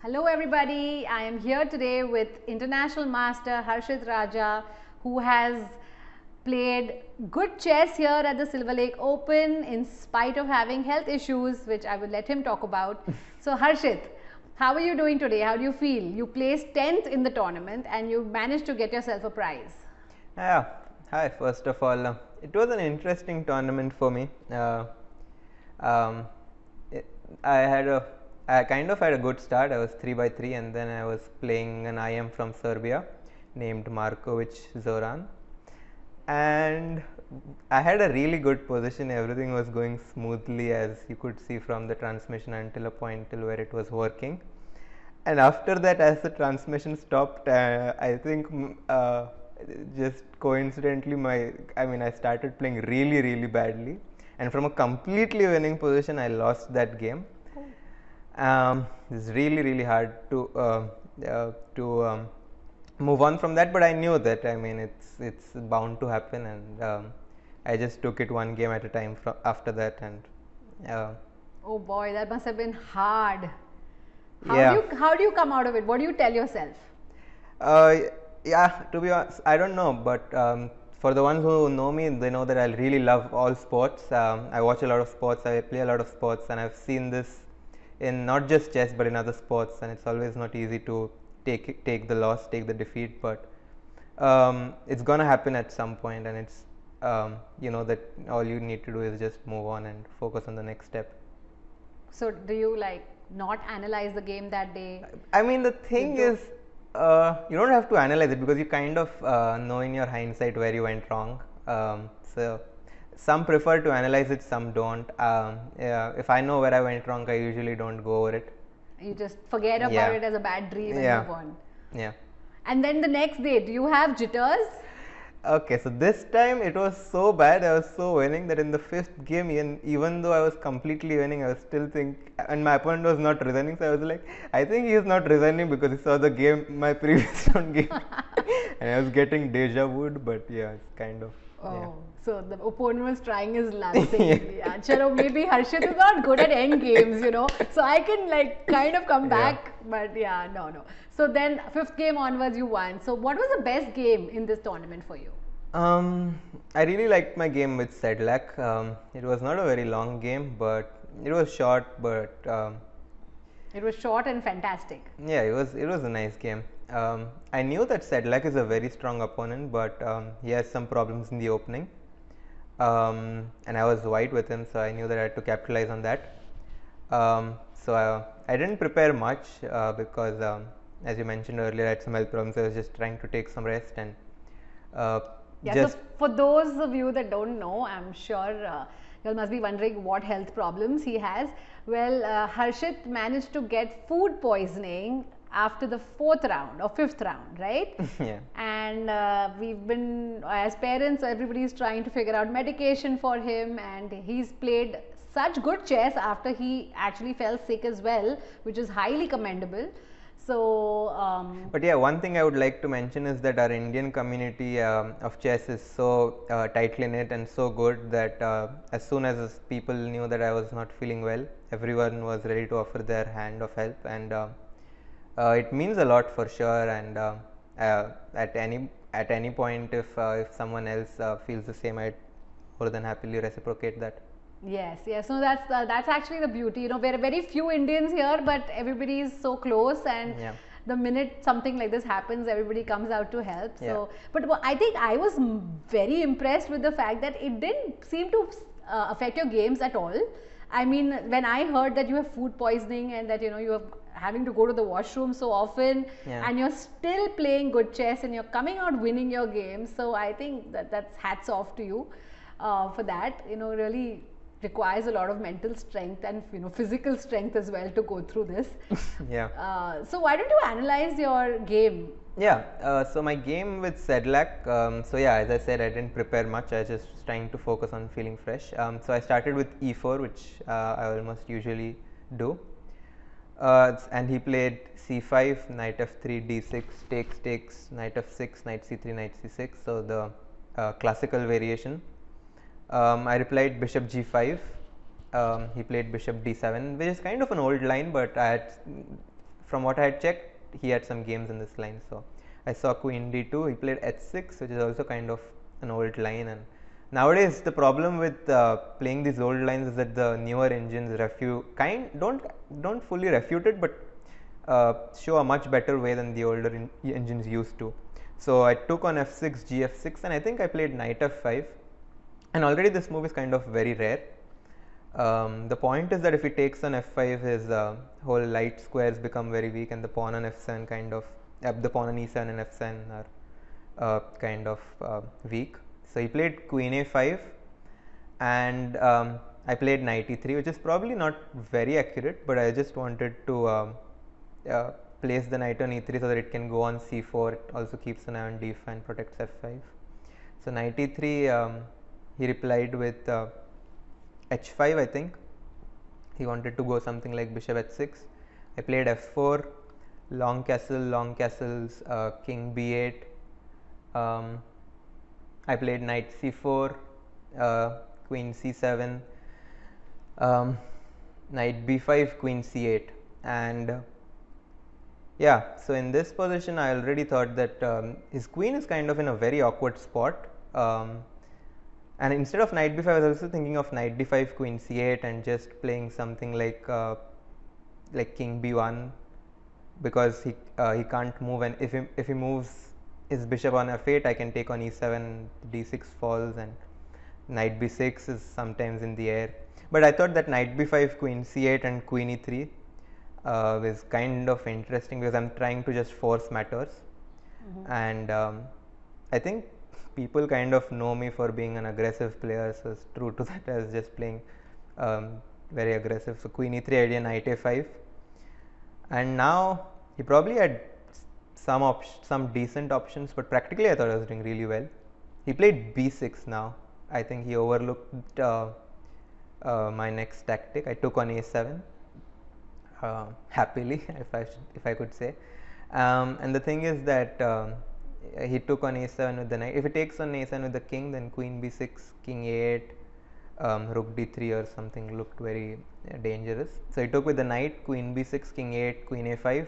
Hello everybody, I am here today with International Master Harshit Raja, who has played good chess here at the Silver Lake Open in spite of having health issues, which I will let him talk about. So Harshit, how are you doing today? How do you feel? You placed 10th in the tournament and you managed to get yourself a prize. Yeah, hi. First of all, it was an interesting tournament for me. Um, it, I kind of had a good start. I was 3-3, and then I was playing an IM from Serbia named Markovic Zoran, and I had a really good position. Everything was going smoothly, as you could see from the transmission, until a point till where it was working. And after that, as the transmission stopped, I think just coincidentally, I started playing really badly, and from a completely winning position, I lost that game. It's really hard to move on from that, but I knew that it's bound to happen, and I just took it one game at a time after that, and oh boy, that must have been hard. Yeah. How do you come out of it? What do you tell yourself? Yeah, to be honest, I don't know, but for the ones who know me, they know that I really love all sports. I watch a lot of sports, I play a lot of sports, and I've seen this in not just chess but in other sports, and it's always not easy to take the loss, take the defeat, but it's gonna happen at some point, and it's that all you need to do is just move on and focus on the next step. So do you not analyze the game that day? I mean, the thing is, you don't have to analyze it because you kind of know in your hindsight where you went wrong. So some prefer to analyze it, some don't. If I know where I went wrong, I usually don't go over it. You just forget about it as a bad dream and move on. Yeah. And then the next day, do you have jitters? Okay, so this time it was so bad, I was so winning that in the fifth game, even though I was completely winning, I was still and my opponent was not resigning, so I was like, I think he is not resigning because he saw the game, my previous round game, and I was getting deja vu, but yeah, it's kind of. Oh, yeah. So the opponent was trying his luck. Yeah, chalo, maybe Harshit is not good at end games, so I can kind of come back, but yeah, no. So then fifth game onwards you won. So what was the best game in this tournament for you? I really liked my game with Sedlak. It was not a very long game, but it was short, but it was short and fantastic. Yeah, it was a nice game. I knew that Sedlak is a very strong opponent, but he has some problems in the opening, and I was white with him, so I knew that I had to capitalize on that. So I didn't prepare much because, as you mentioned earlier, I had some health problems. I was just trying to take some rest and. So for those of you that don't know, I'm sure you must be wondering what health problems he has. Well, Harshit managed to get food poisoning after the fourth round or fifth round, right? Yeah. And we've been, as parents, everybody's trying to figure out medication for him, and he's played such good chess after he actually fell sick as well, which is highly commendable. So, but yeah, one thing I would like to mention is that our Indian community of chess is so tightly knit and so good that as soon as people knew that I was not feeling well, everyone was ready to offer their hand of help, and it means a lot for sure. And at any point, if someone else feels the same, I'd more than happily reciprocate that. Yes. So that's actually the beauty. There are very few Indians here, but everybody is so close, and the minute something like this happens, everybody comes out to help. So, but I think I was very impressed with the fact that it didn't seem to affect your games at all. I mean, when I heard that you have food poisoning and that you are having to go to the washroom so often, and you're still playing good chess and you're coming out winning your games, so I think that's hats off to you for that. Really requires a lot of mental strength and physical strength as well to go through this. So why don't you analyze your game? So my game with Sedlak, as I said, I didn't prepare much. I was just trying to focus on feeling fresh. So I started with e4, which I almost usually do, and he played c5, knight f3, d6, takes, knight f6, knight c3, knight c6, so the classical variation. I replied bishop g5. He played bishop d7, which is kind of an old line, but from what I had checked, he had some games in this line. So I saw Queen D2. He played H6, which is also kind of an old line. And nowadays, the problem with playing these old lines is that the newer engines don't fully refute it, but show a much better way than the older engines used to. So I took on F6, Gf6, and I think I played Knight F5. And already this move is kind of very rare. The point is that if he takes on F5, his whole light squares become very weak, and the pawn on F7 kind of, the pawn on E7 and F7 are kind of weak. So he played Queen A5, and I played Knight E3, which is probably not very accurate, but I just wanted to place the knight on E3 so that it can go on C4. It also keeps an eye on D5 and protects F5. So Knight E3, he replied with H5, I think. He wanted to go something like Bishop H6. I played F4, long castles, King B8. I played Knight C4, Queen C7, Knight B5, Queen C8, and yeah. So in this position, I already thought that his queen is kind of in a very awkward spot. And instead of Knight B5, I was also thinking of Knight D5, Queen C8, and just playing something like King B1, because he can't move, and if he moves his bishop on F8, I can take on E7, D6 falls, and Knight B6 is sometimes in the air. But I thought that Knight B5, Queen C8, and Queen E3 is kind of interesting, because I'm trying to just force matters. And I think people kind of know me for being an aggressive player, so it's true to that. I was just playing very aggressive. So Queen E3 idea, Knight A5, and now he probably had some decent options, but practically I thought I was doing really well. He played B6 now. I think he overlooked my next tactic. I took on A7 happily, if I could say. And the thing is that he took on A7 with the knight. If he takes on A7 with the king, then Queen B6, King A8, Rook D3 or something looked very dangerous. So he took with the knight, Queen B6, King A8, Queen A5.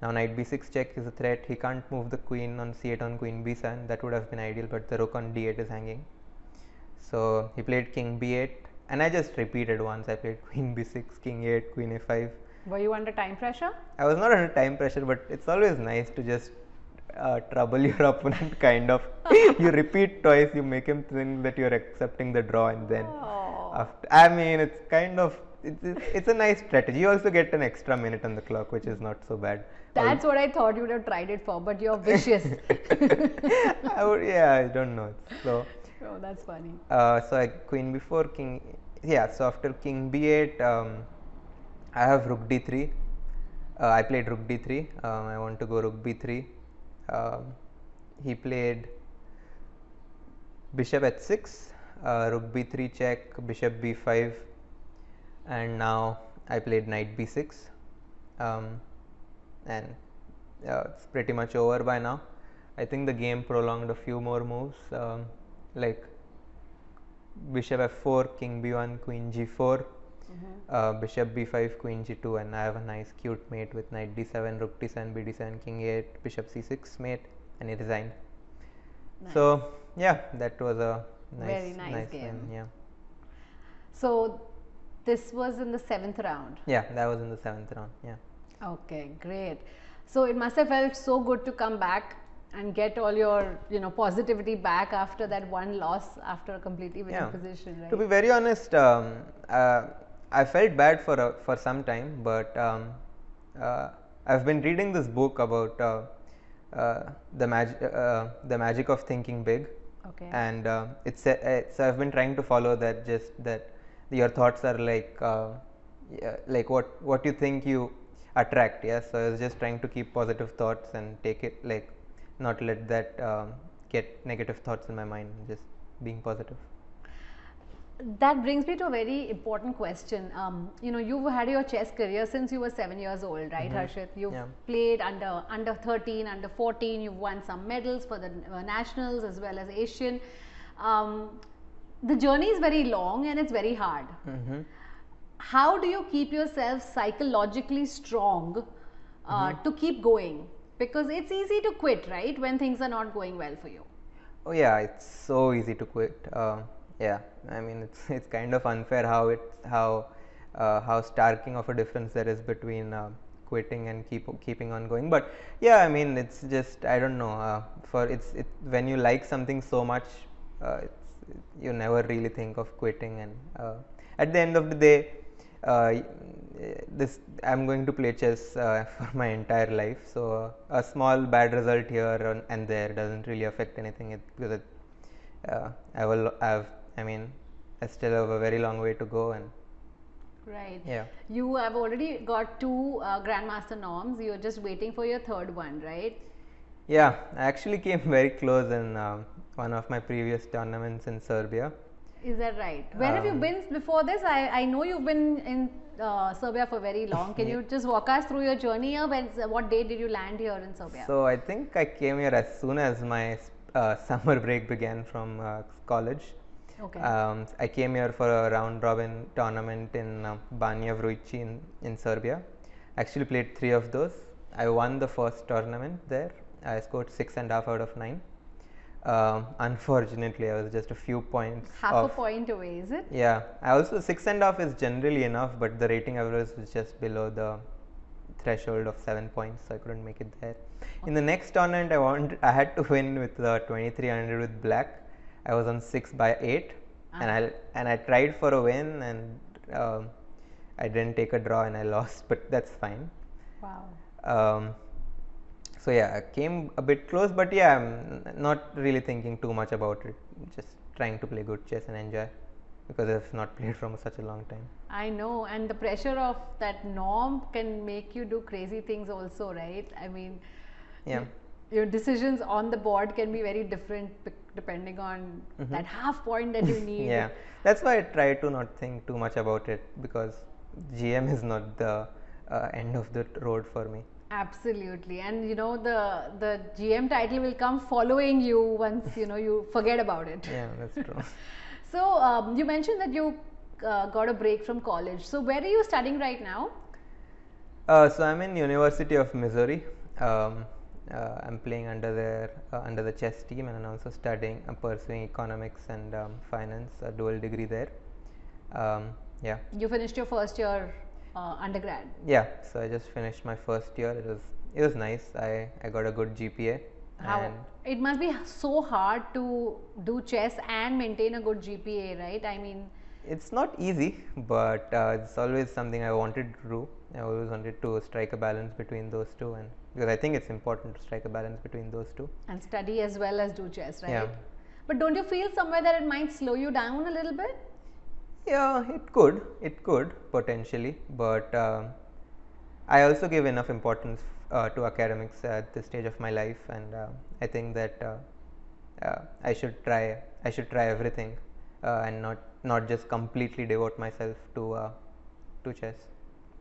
Now Knight B6 check is a threat. He can't move the queen on C8 on Queen B7. That would have been ideal, but the rook on D8 is hanging. So he played King B8, and I just repeated once. I played Queen B6, King A8, Queen A5. Were you under time pressure? I was not under time pressure, but it's always nice to just trouble your opponent, kind of. You repeat twice, you make him think that you're accepting the draw, and then after, I mean, it's kind of, it's a nice strategy. You also get an extra minute on the clock, which is not so bad. That's what I thought you would have tried it for, but you're vicious. I don't know. So oh, that's funny. So I Queen B4, King. Yeah. So after King B8, I have Rook D3. I played Rook D3. I want to go Rook B3. He played Bishop H6, Rook B3 check, Bishop B5, and now I played Knight B6. And it's pretty much over by now. I think the game prolonged a few more moves, like Bishop F4, King B1, Queen G4, Bishop B5, Queen G2, and I have a nice cute mate with Knight D7, Rook D7, BD7, King A8, Bishop C6 mate, and he resigned. Nice. So yeah, that was a very nice game. Win, yeah. So this was in the 7th round. Yeah, that was in the 7th round. Yeah. Okay, great. So it must have felt so good to come back and get all your positivity back after that one loss after a completely winning position, right? To be very honest, I felt bad for some time, but I've been reading this book about the magic of thinking big. Okay. And so I've been trying to follow that. Just that your thoughts are like what you think you attract. Yes. So I was just trying to keep positive thoughts and take it, like, not let that get negative thoughts in my mind. Just being positive. That brings me to a very important question. You've had your chess career since you were 7 years old, right, Harshit? You've played under 13, under 14. You've won some medals for the nationals as well as Asian. The journey is very long and it's very hard. How do you keep yourself psychologically strong to keep going? Because it's easy to quit, right, when things are not going well for you. Oh yeah, it's so easy to quit. Yeah, I mean it's kind of unfair how starking of a difference there is between quitting and keeping on going. But yeah, I mean it's just I don't know. When you like something so much, you never really think of quitting. And at the end of the day, uh, this I'm going to play chess for my entire life. So a small bad result here and there doesn't really affect anything because I will have. I mean, I still have a very long way to go. And right. Yeah. You have already got 2 Grandmaster norms. You're just waiting for your third one, right? Yeah, I actually came very close in one of my previous tournaments in Serbia. Is that right? Where have you been before this? I know you've been in Serbia for very long. Can you just walk us through your journey here? What day did you land here in Serbia? So I think I came here as soon as my summer break began from college. Okay. I came here for a round robin tournament in Banja Vrujci in Serbia. I actually played 3 of those. I won the first tournament there. I scored 6.5 out of 9. Unfortunately, I was just a few points half a point away, is it? Yeah, I also 6.5 is generally enough, but the rating average was just below the threshold of 7 points, so I couldn't make it there. Okay. In the next tournament, I had to win with 2300 with black. I was on 6 by 8, and I tried for a win, and I didn't take a draw, and I lost, but that's fine. Wow. So yeah, I came a bit close, but yeah, I'm not really thinking too much about it. Just trying to play good chess and enjoy, because I've not played from such a long time. I know, and the pressure of that norm can make you do crazy things also, right? I mean, yeah, your decisions on the board can be very different depending on that half point that you need. Yeah, that's why I try to not think too much about it, because GM is not the end of the road for me. Absolutely, and the GM title will come following you once you forget about it. Yeah, that's true. So you mentioned that you got a break from college. So where are you studying right now? So I'm in University of Missouri. I'm playing under the chess team, and I'm also studying. I'm pursuing economics and finance, a dual degree there. Yeah. You finished your first year undergrad. Yeah, so I just finished my first year. It was nice. I got a good GPA. How it must be so hard to do chess and maintain a good GPA, right? I mean, it's not easy, but it's always something I wanted to do. I always wanted to strike a balance between those two, and because I think it's important to strike a balance between those two. And study as well as do chess, right? Yeah. But don't you feel somewhere that it might slow you down a little bit? Yeah, it could potentially, but I also give enough importance to academics at this stage of my life, and I think that I should try everything, and not just completely devote myself to chess.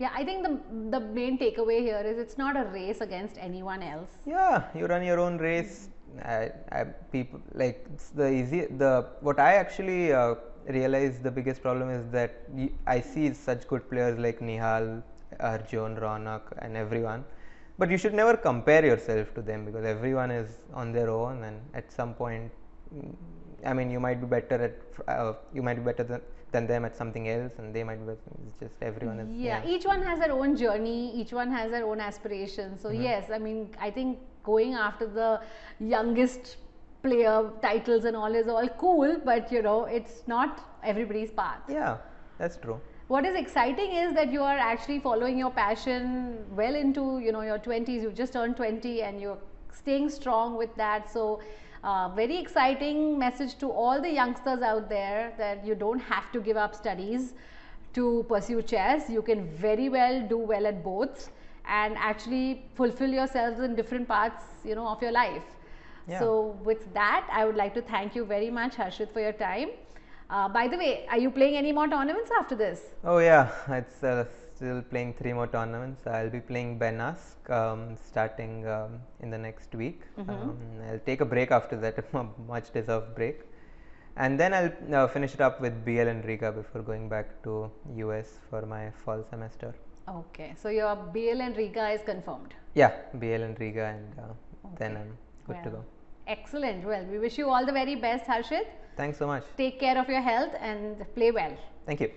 Yeah, I think the main takeaway here is it's not a race against anyone else. Yeah, you run your own race. People like what I actually realize the biggest problem is that I see such good players like Nihal, Arjun, Ronak, and everyone, but you should never compare yourself to them, because everyone is on their own, and at some point, I mean, you might be better than them at something else, and they might be better. It's just everyone is. Yeah, each one has their own journey, each one has their own aspirations. So yes, I mean, I think going after the youngest player titles and all is all cool, but it's not everybody's path. Yeah, that's true. What is exciting is that you are actually following your passion well into your 20s. You've just turned 20 and you're staying strong with that. So very exciting message to all the youngsters out there, that you don't have to give up studies to pursue chess. You can very well do well at both and actually fulfill yourselves in different parts of your life. Yeah. So with that, I would like to thank you very much, Harshit, for your time. By the way, are you playing any more tournaments after this? Oh yeah, it's still playing 3 more tournaments. I'll be playing Benask starting in the next week. I'll take a break after that, a much deserved break, and then I'll finish it up with BL and Riga before going back to US for my fall semester. Okay, so your BL and Riga is confirmed. Yeah, BL and Riga, and then I'm good to go. Excellent. Well, we wish you all the very best, Harshit. Thanks so much. Take care of your health and play well. Thank you.